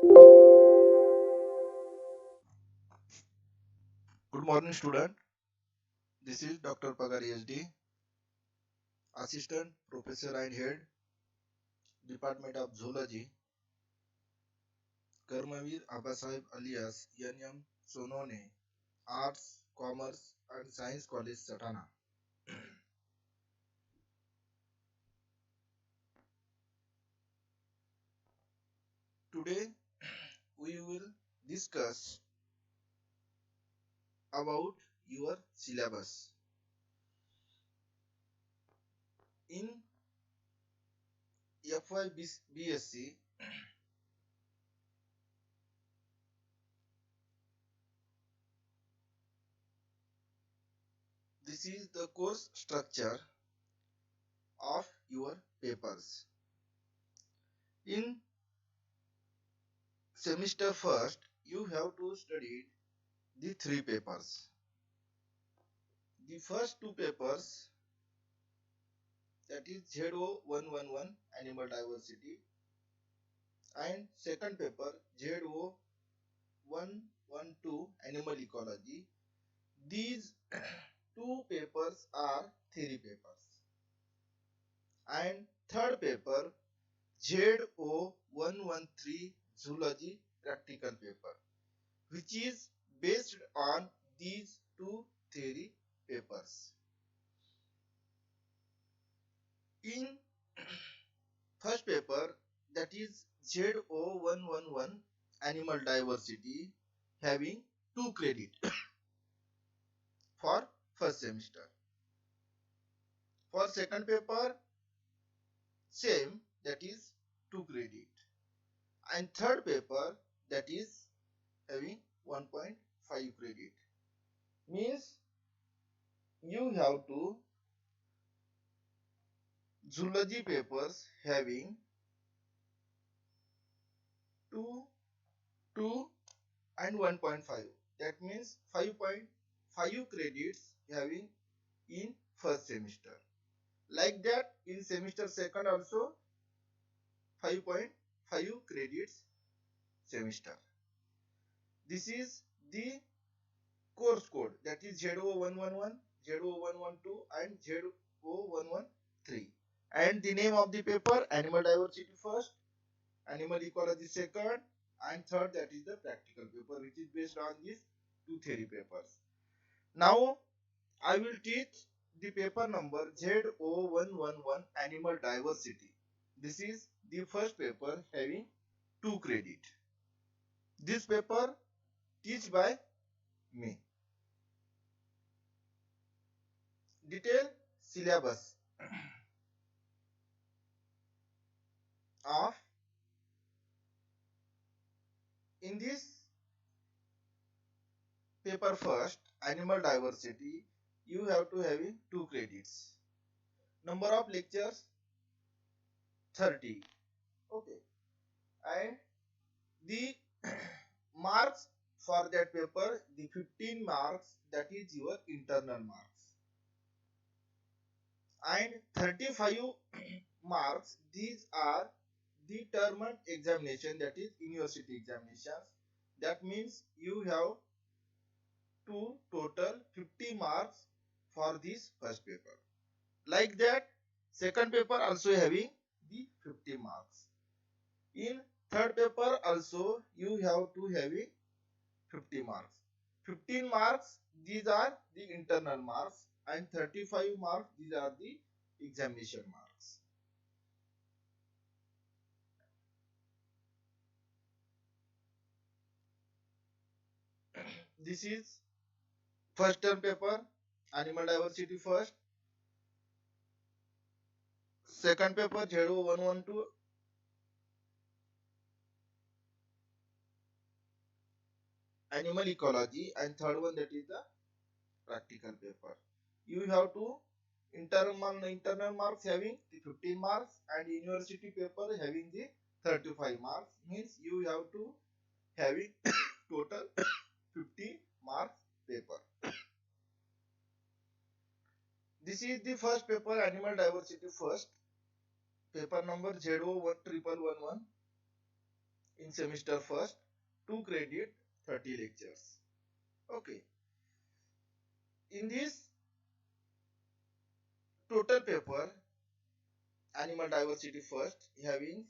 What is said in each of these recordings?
Good morning, student. This is Dr. Pagar ESD, Assistant Professor and Head, Department of Zoology, Karmavir Abasaheb alias NM Sonone, Arts, Commerce and Science College, Satana. Today, we will discuss about your syllabus. In FY BSc, this is the course structure of your papers. In semester first, you have to study the three papers. The first two papers, that is ZO111 Animal Diversity, and second paper ZO112 Animal Ecology. These two papers are theory papers. And third paper ZO113 Zoology Practical paper, which is based on these two theory papers. In first paper, that is ZO111 Animal Diversity, having 2 credit for first semester. For second paper, same, that is 2 credit. And third paper, that is having 1.5 credit. Means you have to zoology papers having 2, 2 and 1.5. That means 5.5 credits having in first semester. Like that, in semester second also 5.5 credits semester. This is the course code, that is ZO111, ZO112 and ZO113. And the name of the paper, Animal Diversity first, Animal Ecology second, and third, that is the practical paper, which is based on these two theory papers. Now I will teach the paper number ZO111 Animal Diversity. This is the first paper having 2 credit. This paper teach by me. Detailed syllabus of, in this paper first, Animal Diversity, you have to having 2 credits. Number of lectures 30. Okay. And the marks for that paper, the 15 marks, that is your internal marks. And 35 marks, these are the term examination, that is university examinations. That means you have to total 50 marks for this first paper. Like that, second paper also having the 50 marks. In third paper also you have to having 50 marks. 15 marks, these are the internal marks, and 35 marks, these are the examination marks. This is first term paper, Animal Diversity first. Second paper, ZO112 Animal Ecology, and third one, that is the practical paper. You have to internal marks having the 15 marks, and university paper having the 35 marks. Means you have to having total 50 marks paper. This is the first paper, Animal Diversity first, paper number ZO11111. in semester first, 2 credit, 30 lectures. Okay. In this total paper, animal diversity first, having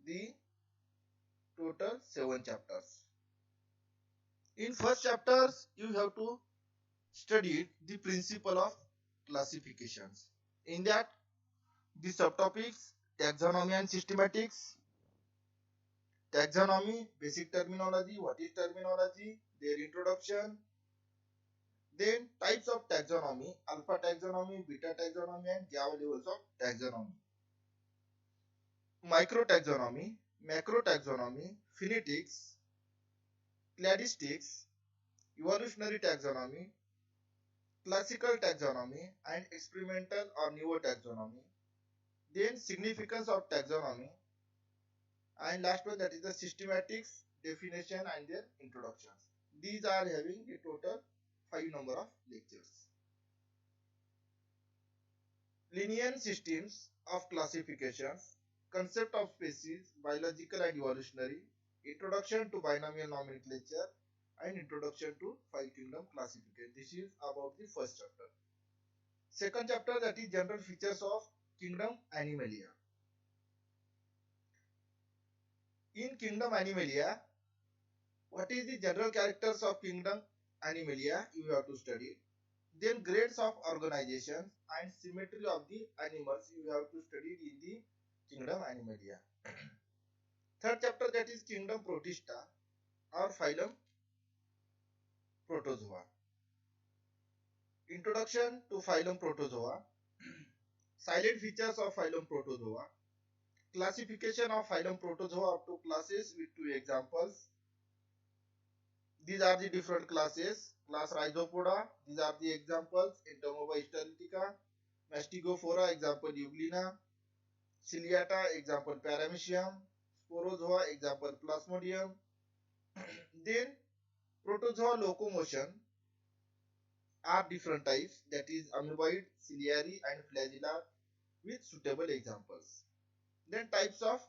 the total 7 chapters. In first chapters, you have to study the principle of classifications. In that, the subtopics taxonomy and systematics, taxonomy, basic terminology, what is terminology, their introduction, then types of taxonomy, alpha taxonomy, beta taxonomy, and Java levels of taxonomy. Micro taxonomy, macro taxonomy, phonetics, cladistics, evolutionary taxonomy, classical taxonomy, and experimental or newer taxonomy. Then significance of taxonomy, and last one, that is the systematics, definition, and their introductions. These are having a total 5 number of lectures. Linear systems of classifications, concept of species, biological and evolutionary, introduction to binomial nomenclature, and introduction to five kingdom classification. This is about the first chapter. Second chapter, that is general features of kingdom Animalia. In kingdom Animalia, what is the general characters of kingdom Animalia? You have to study. Then grades of organization and symmetry of the animals you have to study in the kingdom Animalia. Third chapter, that is kingdom Protista or phylum Protozoa. Introduction to phylum Protozoa, silent features of phylum Protozoa, classification of phylum Protozoa up to classes with 2 examples. These are the different classes. Class Rhizopoda, these are the examples. Entomoeba histolytica, Mastigophora, example Euglena, Ciliata, example Paramecium, Sporozoa, example Plasmodium. Then Protozoa locomotion are different types, that is amoeboid, ciliary, and flagellar with suitable examples. Then types of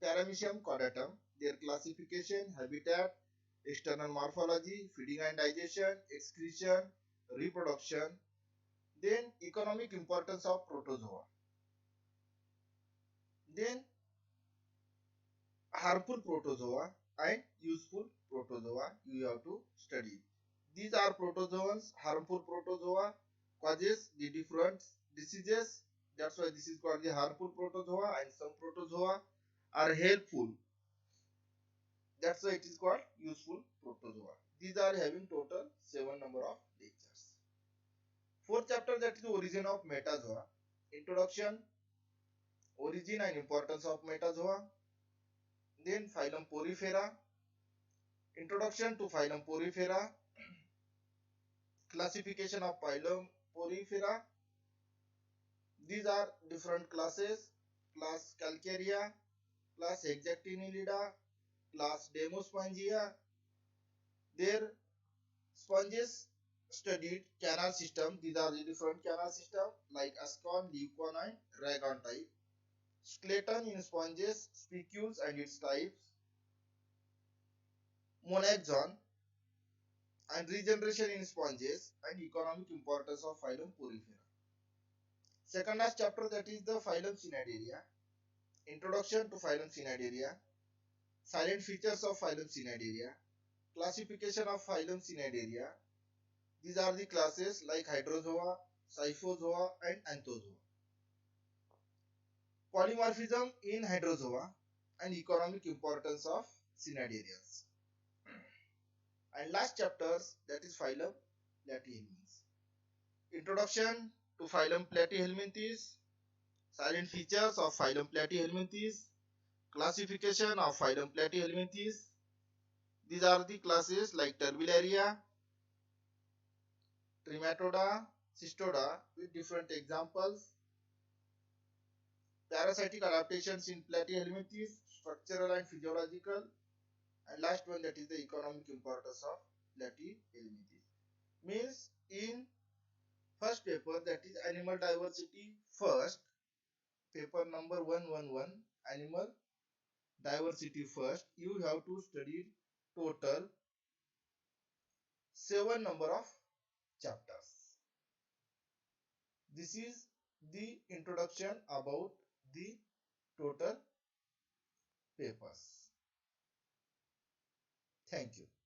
Paramecium chordatum, their classification, habitat, external morphology, feeding and digestion, excretion, reproduction. Then economic importance of protozoa. Then harmful protozoa and useful protozoa you have to study. These are protozoans. Harmful protozoa causes the different diseases. That's why this is called the harmful protozoa, and some protozoa are helpful. That's why it is called useful protozoa. These are having total 7 number of lectures. Fourth chapter, that is origin of metazoa. Introduction, origin and importance of metazoa. Then phylum Porifera. Introduction to phylum Porifera. Classification of phylum Porifera. These are different classes. Class Calcarea, class Hexactinellida, class Demospongia. Their sponges studied canal system. These are the different canal system like Ascon, Leucon, and Rhagon type. Skeleton in sponges, spicules and its types. Monaxon and regeneration in sponges, and economic importance of phylum Porifera. Second last chapter, that is the phylum Cnidaria. Introduction to phylum Cnidaria. Silent features of phylum Cnidaria. Classification of phylum Cnidaria. These are the classes like Hydrozoa, Scyphozoa, and Anthozoa. Polymorphism in Hydrozoa and economic importance of Cnidarians. And last chapters, that is phylum Platyhelminths. Introduction to phylum Platyhelminths. Silent features of phylum Platyhelminths. Classification of phylum Platyhelminths. These are the classes like Turbellaria, Trematoda, Cystoda with different examples. Parasitic adaptations in Platyhelminths, structural and physiological. And last one, that is the economic importance of Platyhelminths. Means in first paper, that is animal diversity first, paper number 111, animal diversity first. You have to study total 7 number of chapters. This is the introduction about the total papers. Thank you.